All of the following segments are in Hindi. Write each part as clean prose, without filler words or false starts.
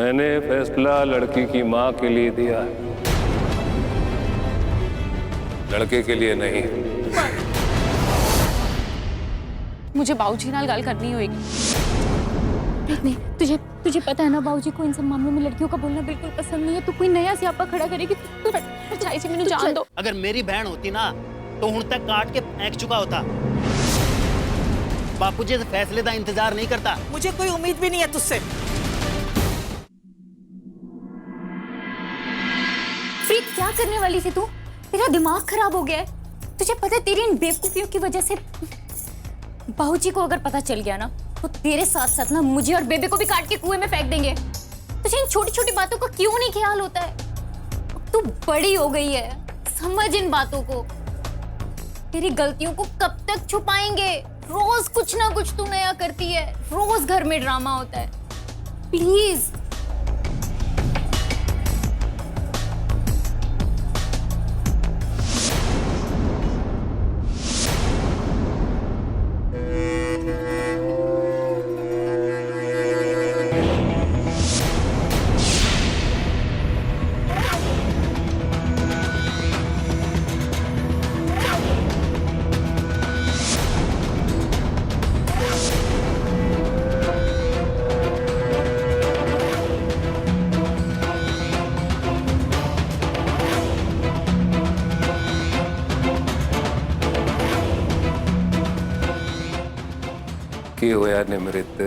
मैंने फैसला लड़की की माँ के लिए दिया है, लड़के के लिए नहीं। मुझे बाबूजी नाल गल करनी होगी। नहीं, तुझे पता है ना बाबूजी को इन सब मामलों में लड़कियों का बोलना बिल्कुल पसंद नहीं है। तू कोई नया स्यापा खड़ा करेगी तो सच्चाई से मैंने जान दो। अगर मेरी बहन होती ना तो हुण तक काट के फेंक चुका होता। बापूजी इस फैसले का इंतजार नहीं करता। मुझे कोई उम्मीद भी नहीं है तुझसे। प्रीत, क्या करने वाली थी तू? तेरा दिमाग खराब हो गया है। तुझे पता है तेरी इन बेवकूफियों की वजह से बाबूजी को अगर पता चल गया ना तो तेरे साथ साथ ना मुझे और बेबे को भी काट के कुएं में फेंक देंगे। तुझे इन छोटी छोटी बातों का क्यों नहीं ख्याल होता है? तू बड़ी हो गई है, समझ इन बातों को। तेरी गलतियों को कब तक छुपाएंगे? रोज कुछ ना कुछ तू नया करती है, रोज घर में ड्रामा होता है। प्लीज। की होया निमृत?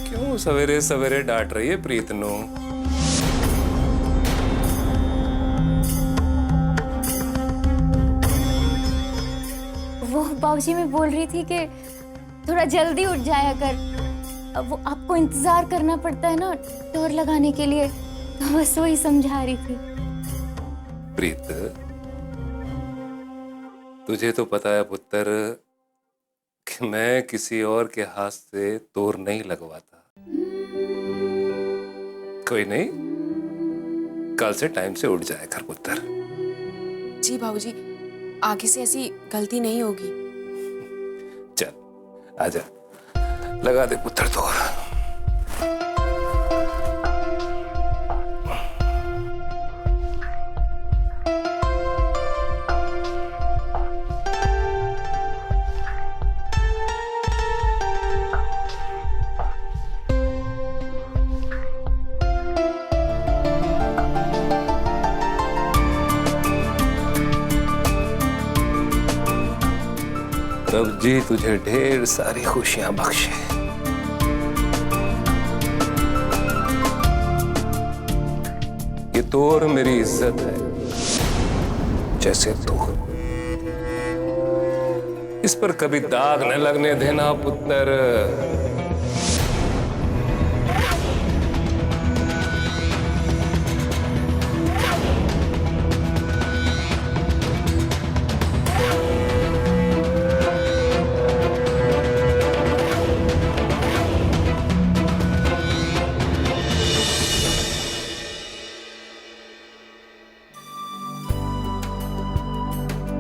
क्यों सवेरे सवेरे डांट रही है प्रीत नु? वो बाबूजी मैं बोल रही थी कि थोड़ा जल्दी उठ जाया कर। अब वो आपको इंतजार करना पड़ता है ना टोर लगाने के लिए, तो बस वही समझा रही थी। प्रीत, तुझे तो पता है पुत्र कि मैं किसी और के हाथ से तोर नहीं लगवाता। कोई नहीं, कल से टाइम से उठ जाया कर पुत्र। जी बाबूजी, आगे से ऐसी गलती नहीं होगी। चल आजा, लगा दे पुत्र तोर। रब जी तुझे ढेर सारी खुशियां बख्शे। ये तोर मेरी इज्जत है, जैसे तू। इस पर कभी दाग न लगने देना पुत्र।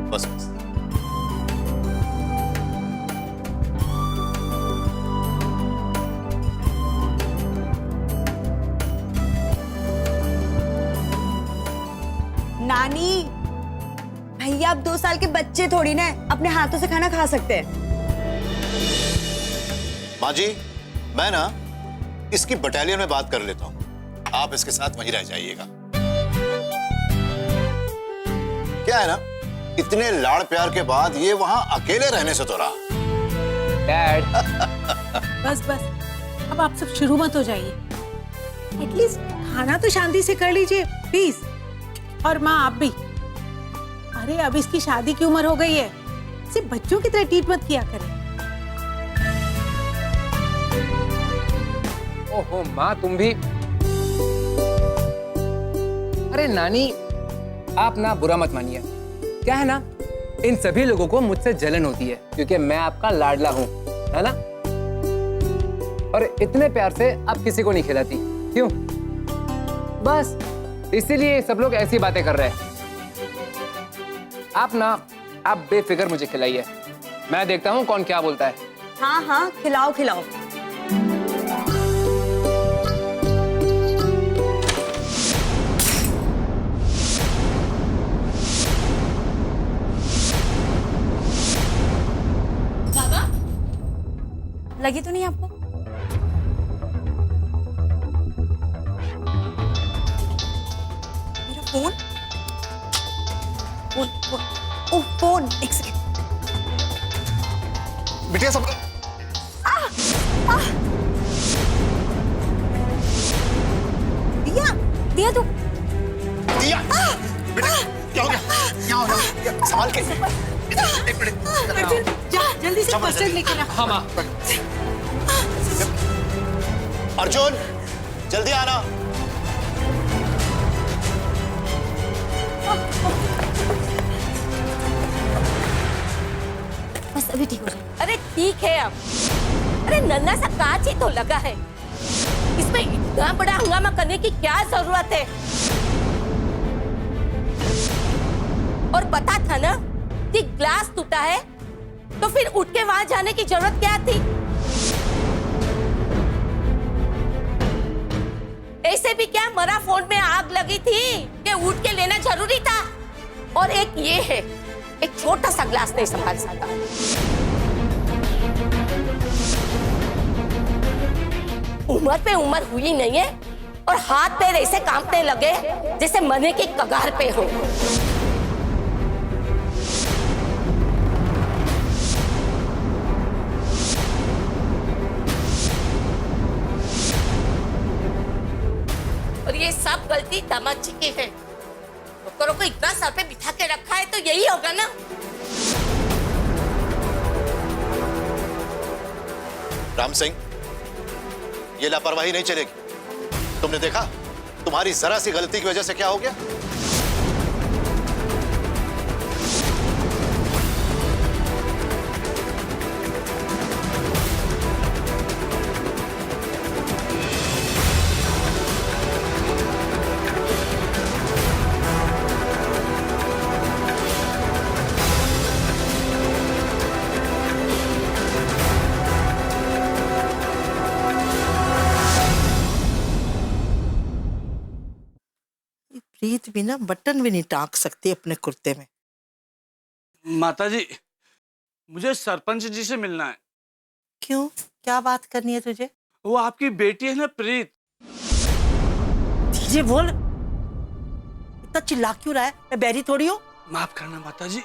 बस बस। नानी, भैया अब 2 साल के बच्चे थोड़ी ना अपने हाथों से खाना खा सकते हैं। माँ जी, मैं ना इसकी बटालियन में बात कर लेता हूँ, आप इसके साथ वहीं रह जाइएगा। क्या है ना, इतने लाड़ प्यार के बाद ये वहां अकेले रहने से तो रहा। डैड बस बस, अब आप सब शुरू मत हो जाइए। एटलीस्ट खाना तो शांति से कर लीजिए प्लीज। और माँ आप भी। अरे अब इसकी शादी की उम्र हो गई है, सिर्फ बच्चों की तरह ट्रीट मत किया करें। ओहो माँ, तुम भी। अरे नानी, आप ना बुरा मत मानिए। क्या है ना, इन सभी लोगों को मुझसे जलन होती है क्योंकि मैं आपका लाडला हूं, है ना? और इतने प्यार से आप किसी को नहीं खिलाती, क्यों? बस इसीलिए सब लोग ऐसी बातें कर रहे हैं। आप बेफिक्र मुझे खिलाइए, मैं देखता हूँ कौन क्या बोलता है। हाँ हाँ, खिलाओ खिलाओ। लगी तो नहीं आपको? मेरा फोन फोन फोन ओह फोन, एक सेकंड। बिटिया सब दिया दिया तू? दिया। बेटा क्या हो गया? क्या हो गया? संभाल के। एक मिनट। अर्जुन जा जल्दी से फर्स्ट एड लेकर आ। हाँ माँ। अर्जुन जल्दी आना। बस अभी ठीक हो जाए। अरे ठीक है अब। अरे नन्ना सा कांच ही तो लगा है, इसमें इतना बड़ा हंगामा करने की क्या जरूरत है? और पता था ना कि ग्लास टूटा है, तो फिर उठ के वहां जाने की जरूरत क्या थी? ऐसे भी क्या मरा फोन में आग लगी थी कि उठ के लेना जरूरी था? और एक ये है, एक छोटा सा ग्लास नहीं संभाल सकता। उम्र पे उम्र हुई नहीं है और हाथ पैर ऐसे कांपने लगे जैसे मरने की कगार पे हो। और ये सब गलती दामाद जी की है। नौकरों को इतना सर पे बिठा के रखा है तो यही होगा ना। राम सिंह, ये लापरवाही नहीं चलेगी। तुमने देखा तुम्हारी जरा सी गलती की वजह से क्या हो गया? प्रीत भी ना बटन भी नहीं टाँक सकती अपने कुर्ते में। माताजी, मुझे सरपंच जी से मिलना है। क्यों, क्या बात करनी है तुझे? वो आपकी बेटी है ना प्रीत। धीरे बोल, इतना चिल्ला क्यों रहा है? मैं बैरी थोड़ी हूँ। माफ करना माताजी,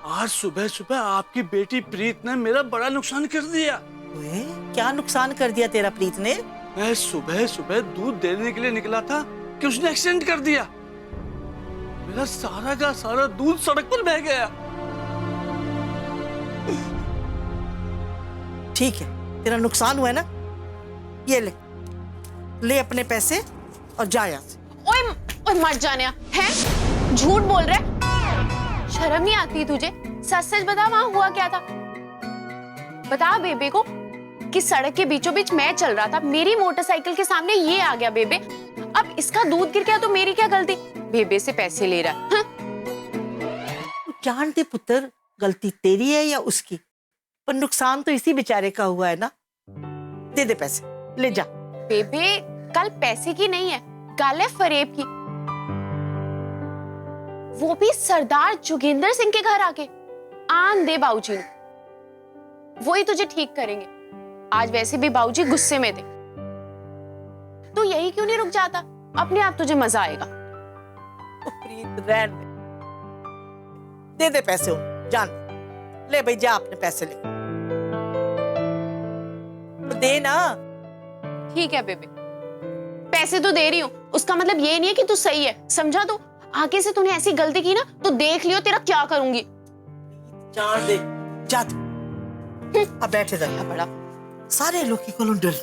आज सुबह सुबह आपकी बेटी प्रीत ने मेरा बड़ा नुकसान कर दिया। ओए, क्या नुकसान कर दिया तेरा प्रीत ने? मैं सुबह सुबह दूध देने के लिए निकला था कि उसने एक्सीडेंट कर दिया। मेरा सारा का सारा दूध सड़क पर बह गया। ठीक है, तेरा नुकसान हुआ है ना, ये ले ले अपने पैसे और जा यहाँ से। ओए ओए मर जाने हैं, झूठ बोल रहे, शर्म नहीं आती तुझे? सच सच बता, वहां हुआ क्या था? बता बेबे को कि सड़क के बीचों बीच मैं चल रहा था, मेरी मोटरसाइकिल के सामने ये आ गया बेबे, अब इसका दूध गिर गया तो मेरी क्या गलती? बेबे से पैसे ले रहा है। जान दे पुत्र, गलती तेरी है या उसकी, पर नुकसान तो इसी बेचारे का हुआ है ना। दे दे पैसे, ले जा। बेबे कल पैसे की नहीं है, कल है फरेब की, वो भी सरदार जोगिंदर सिंह के घर आके। आन दे बाबूजी ने, वो ही तुझे ठीक करेंगे। आज वैसे भी बाबूजी गुस्से में थे, तो यही क्यों नहीं रुक जाता? अपने आप तुझे मजा आएगा। प्रीत रहन दे दे पैसे उन, जान ले भाई, जा अपने पैसे ले, तो दे ना। ठीक है बेबे, पैसे तो दे रही हूँ, उसका मतलब ये नहीं है कि तू सही है, समझा? तू आगे से तूने ऐसी गलती की ना तो देख लियो तेरा क्या करूंगी। जान दे, जा अब बैठे रह। बड़ा सारे लोग की कोलों डर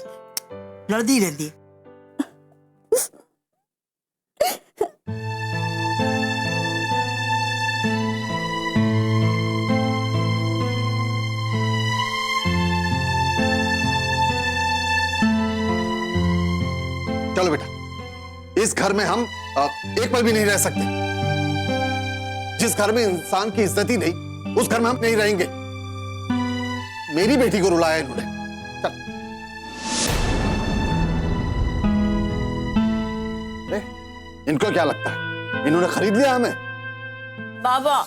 लड़दी रहती है। चलो बेटा, इस घर में हम एक पल भी नहीं रह सकते। जिस घर में इंसान की इज्जत ही नहीं, उस घर में हम नहीं रहेंगे। मेरी बेटी को रुलाया इन्होंने। चल। अरे, इनको क्या लगता है इन्होंने खरीद लिया हमें? बाबा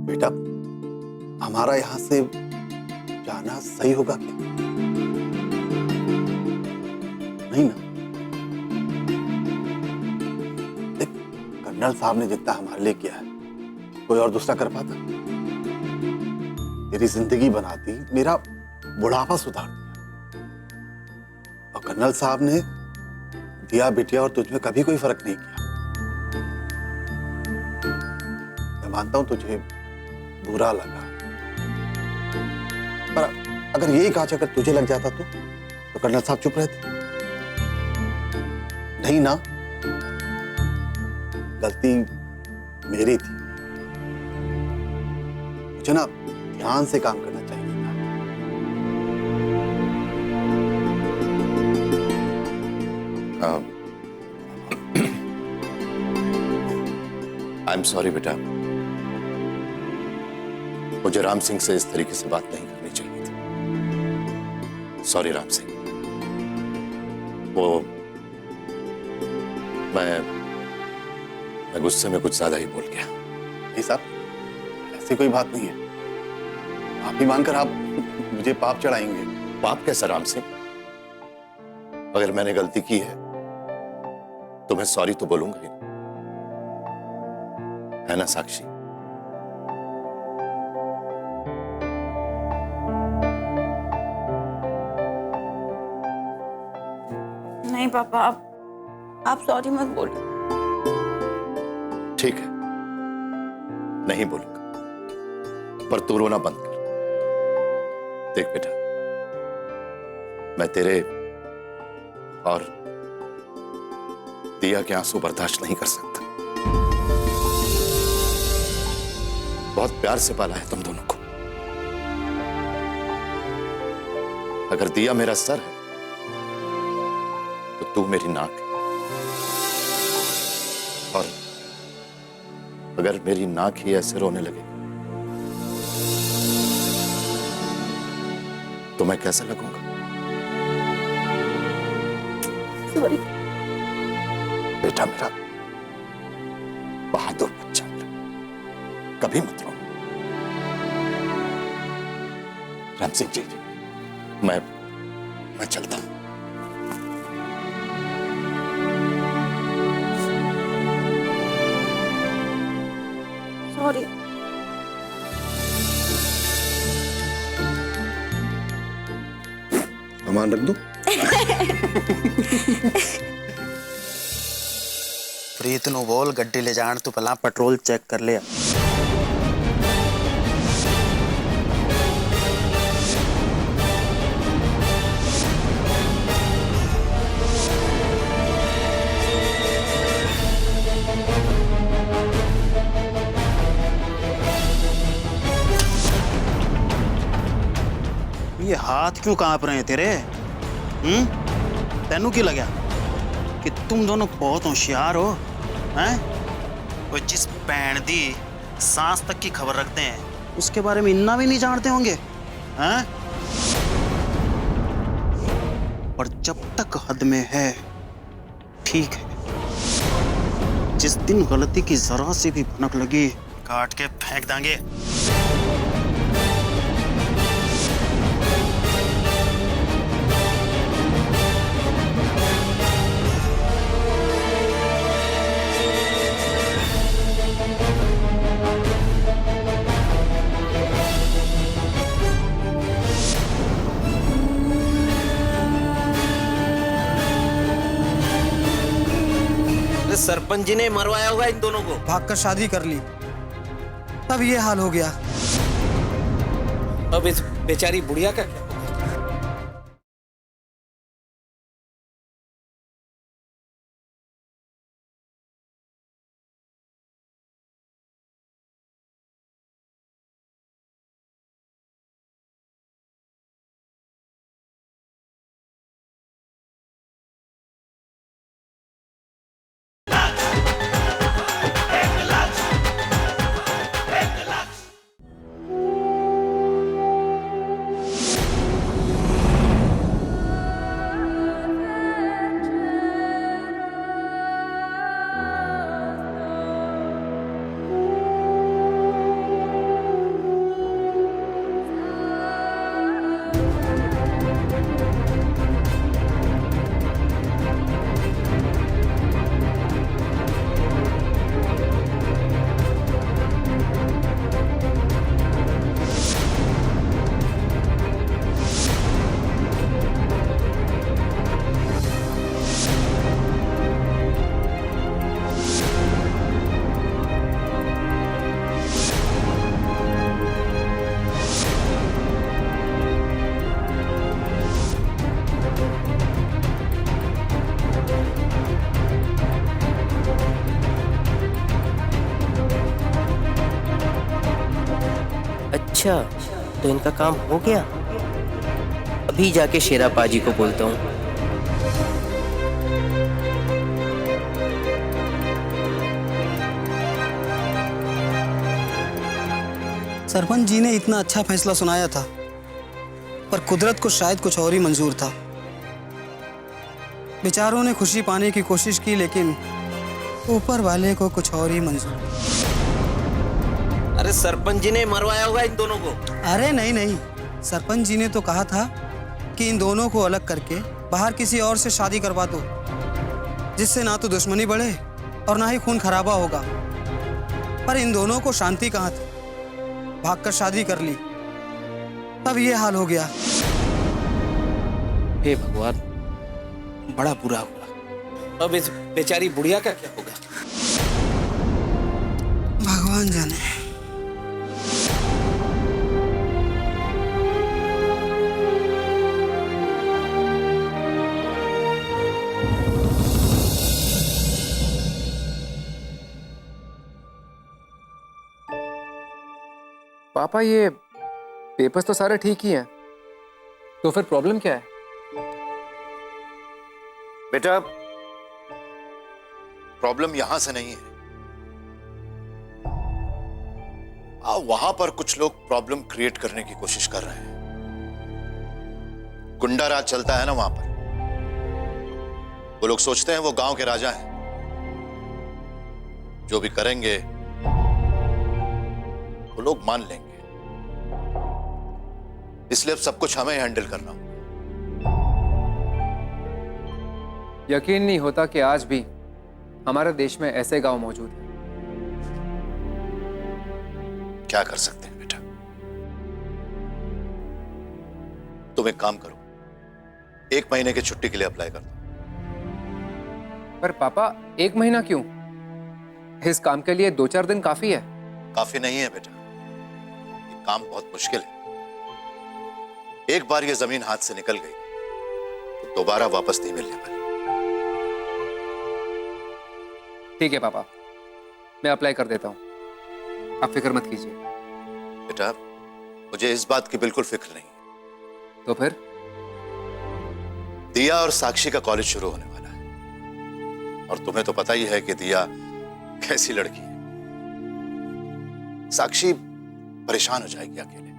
बेटा, हमारा यहां से जाना सही होगा क्या? नहीं ना? देख, कर्नल साहब ने जितना हमारे लिए किया है, कोई और दूसरा कर पाता? तेरी जिंदगी बना दी, मेरा बुढ़ापा सुधार दिया, और कर्नल साहब ने दिया बिटिया और तुझमें कभी कोई फर्क नहीं किया। मैं मानता हूं तुझे बुरा लगा, पर अगर यही कांच अगर तुझे लग जाता तो कर्नल साहब चुप रहते? नहीं ना? गलती मेरी थी, मुझे ना ध्यान से काम करना चाहिए था। आई एम सॉरी बेटा, मुझे राम सिंह से इस तरीके से बात नहीं करनी चाहिए थी। सॉरी राम सिंह, वो मैं गुस्से में कुछ ज्यादा ही बोल गया। नहीं साहब, ऐसी कोई बात नहीं है। आप ही मानकर आप मुझे पाप चढ़ाएंगे? पाप कैसा राम सिंह? अगर मैंने गलती की है तो मैं सॉरी तो बोलूंगा ही, है ना साक्षी? नहीं पापा, आप सॉरी मत बोलिए। ठीक है, नहीं बोलूंगा, पर तू रोना बंद कर। देख बेटा, मैं तेरे और दिया के आंसू बर्दाश्त नहीं कर सकता। बहुत प्यार से पाला है तुम दोनों को। अगर दिया मेरा सर है तो तू मेरी नाक है, और अगर मेरी नाक ही ऐसे रोने लगे तो मैं कैसा लगूंगा? सॉरी बेटा मेरा बहादुर बच्चा, कभी मत रो। राम सिंह जी, मैं चलता हूं। सॉरी। सामान रख दो। प्रीत नु बोल गड्डी ले जान तू पहला पेट्रोल चेक कर लिया। ये हाथ क्यों कांप रहे हैं तेरे? तेनू की लगा कि तुम दोनों बहुत होशियार हो? हैं? वो जिस भैन दी सांस तक की खबर रखते हैं उसके बारे में इतना भी नहीं जानते होंगे? हैं? और जब तक हद में है ठीक है, जिस दिन गलती की जरा सी भी भनक लगी काट के फेंक देंगे। सरपंच जी ने मरवाया होगा इन दोनों को। भागकर शादी कर ली, तब ये हाल हो गया। अब इस बेचारी बुढ़िया का क्या? अच्छा, तो इनका काम हो गया। अभी जाके शेरा पाजी को बोलता हूँ। सरपंच जी ने इतना अच्छा फैसला सुनाया था, पर कुदरत को शायद कुछ और ही मंजूर था। बेचारों ने खुशी पाने की कोशिश की, लेकिन ऊपर वाले को कुछ और ही मंजूर। अरे सरपंच जी ने मरवाया होगा इन दोनों को। अरे नहीं नहीं, सरपंच जी ने तो कहा था कि इन दोनों को अलग करके बाहर किसी और से शादी करवा दो, जिससे ना तो दुश्मनी बढ़े और ना ही खून खराबा होगा। पर इन दोनों को शांति कहाँ थी, भागकर शादी कर ली, अब ये हाल हो गया। हे भगवान, बड़ा बुरा हुआ। अब इस बेचारी बुढ़िया का क्या होगा? भगवान जाने। पापा ये पेपर्स तो सारे ठीक ही हैं, तो फिर प्रॉब्लम क्या है? बेटा, प्रॉब्लम यहां से नहीं है। वहां पर कुछ लोग प्रॉब्लम क्रिएट करने की कोशिश कर रहे हैं। गुंडा राज चलता है ना वहां पर। वो लोग सोचते हैं वो गांव के राजा हैं, जो भी करेंगे वो लोग मान लेंगे। इसलिए अब सब कुछ हमें हैंडल करना होगा। यकीन नहीं होता कि आज भी हमारे देश में ऐसे गांव मौजूद हैं। क्या कर सकते हैं बेटा? तुम एक काम करो, 1 महीने की छुट्टी के लिए अप्लाई कर दो। पर पापा 1 महीना क्यों? इस काम के लिए 2-4 दिन काफी है। काफी नहीं है बेटा, ये काम बहुत मुश्किल है। एक बार ये जमीन हाथ से निकल गई तो दोबारा वापस नहीं मिलने वाली। ठीक है पापा, मैं अप्लाई कर देता हूं, आप फिक्र मत कीजिए। बेटा, मुझे इस बात की बिल्कुल फिक्र नहीं। तो फिर? दिया और साक्षी का कॉलेज शुरू होने वाला है, और तुम्हें तो पता ही है कि दिया कैसी लड़की है। साक्षी परेशान हो जाएगी अकेले,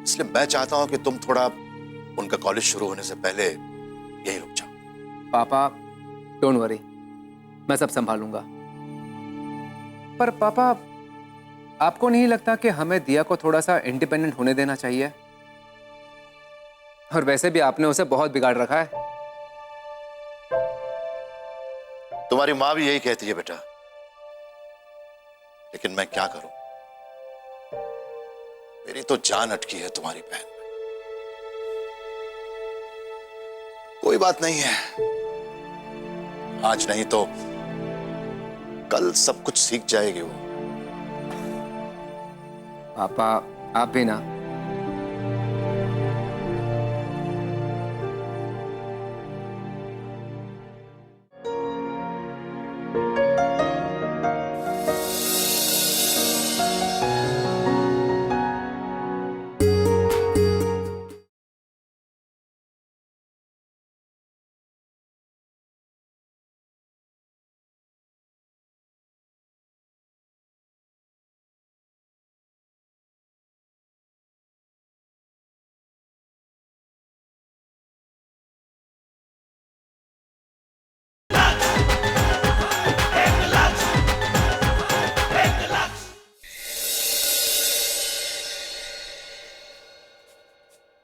इसलिए मैं चाहता हूं कि तुम थोड़ा उनका कॉलेज शुरू होने से पहले यहीं रुक जाओ। पापा डोंट वरी, मैं सब संभालूंगा। पर पापा, आपको नहीं लगता कि हमें दिया को थोड़ा सा इंडिपेंडेंट होने देना चाहिए? और वैसे भी आपने उसे बहुत बिगाड़ रखा है। तुम्हारी माँ भी यही कहती है बेटा, लेकिन मैं क्या करूं? मेरी तो जान अटकी है तुम्हारी बहन में। कोई बात नहीं है, आज नहीं तो कल सब कुछ सीख जाएगी वो। पापा आप भी ना।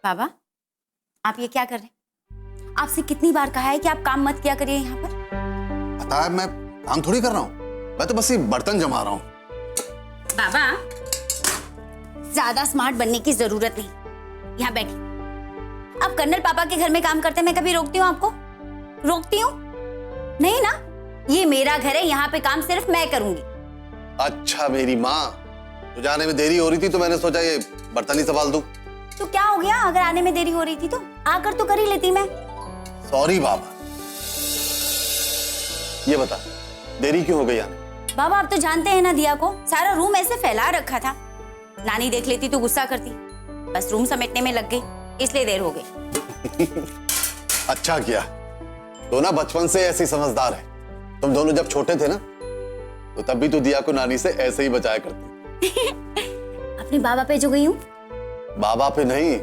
बाबा, आप ये क्या कर रहे हैं? आपसे कितनी बार कहा है कि आप काम मत किया करिए यहाँ पर। पता है मैं काम थोड़ी कर रहा हूँ, मैं तो बस ये बर्तन जमा रहा हूँ। बाबा, ज्यादा स्मार्ट बनने की जरूरत नहीं, यहाँ बैठिए। अब कर्नल पापा के घर में काम करते मैं कभी रोकती हूँ आपको? रोकती हूँ? नहीं ना, ये मेरा घर है, यहाँ पे काम सिर्फ मैं करूंगी। अच्छा मेरी माँ, तो जाने में देरी हो रही थी तो मैंने सोचा ये बर्तन ही संभाल दूं। तो क्या हो गया, अगर आने में देरी हो रही थी तो आकर तो कर ही लेती मैं। सॉरी बाबा। ये बता, देरी क्यों हो गई आने? बाबा आप तो जानते हैं ना दिया को, सारा रूम ऐसे फैला रखा था, नानी देख लेती तो गुस्सा करती। बस रूम समेटने में लग गई, इसलिए देर हो गई। अच्छा किया, तो ना बचपन से ऐसी समझदार है। तुम दोनों जब छोटे थे ना, तो तब भी तू दिया को नानी से ऐसे ही बचाया करती। अपने बाबा पे जो गई हूँ। बाबा पे नहीं,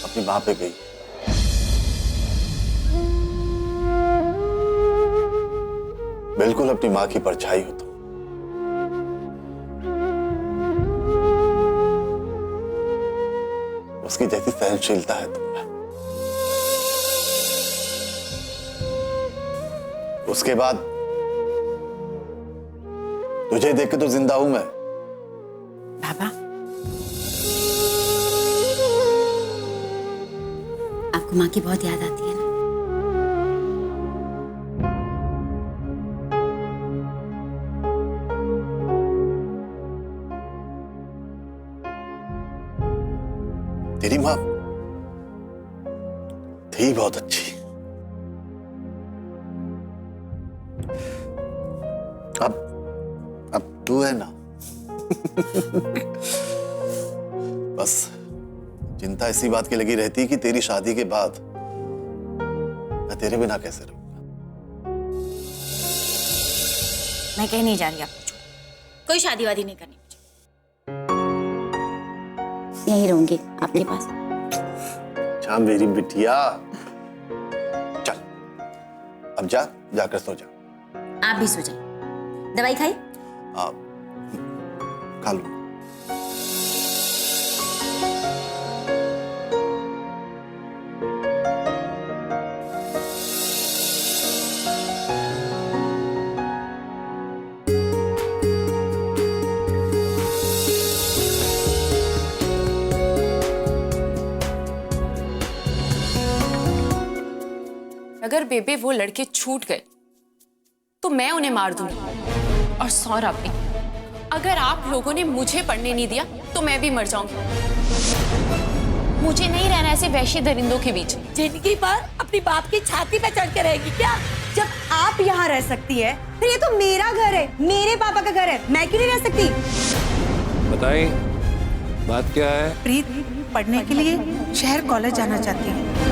अपनी माँ पे गई। बिल्कुल अपनी माँ की परछाई हो तुम। उसकी जैसी सहनशीलता है तुम में। उसके बाद तुझे देख के तो जिंदा हूं मैं। बाबा, आपको माँ की बहुत याद आती है ना? तेरी माँ थी बहुत अच्छी। अब तू है ना। बस चिंता इसी बात की लगी रहती कि तेरी शादी के बाद मैं तेरे बिना कैसे रहूंगा। मैं कह नहीं जा रही आपको, कोई शादी वादी नहीं करनी मुझे। यहीं रहूंगी आपके पास। अच्छा मेरी बिटिया, चल अब जाकर सो जा। आप भी सो जाइए। दवाई खाई? खा लो। अगर बेबे वो लड़के छूट गए तो मैं उन्हें मार दूंगी। और सौरभ भी, अगर आप लोगों ने मुझे पढ़ने नहीं दिया तो मैं भी मर जाऊंगी। मुझे नहीं रहना ऐसे वैश्य दरिंदों के बीच। जिंदगी भर अपनी बाप की छाती पे चढ़ के रहेगी क्या? जब आप यहाँ रह सकती है, फिर ये तो मेरा घर है, मेरे पापा का घर है, मैं क्यों नहीं रह सकती? बताइए बात क्या है? प्रीत पढ़ने के लिए शहर कॉलेज जाना चाहती है।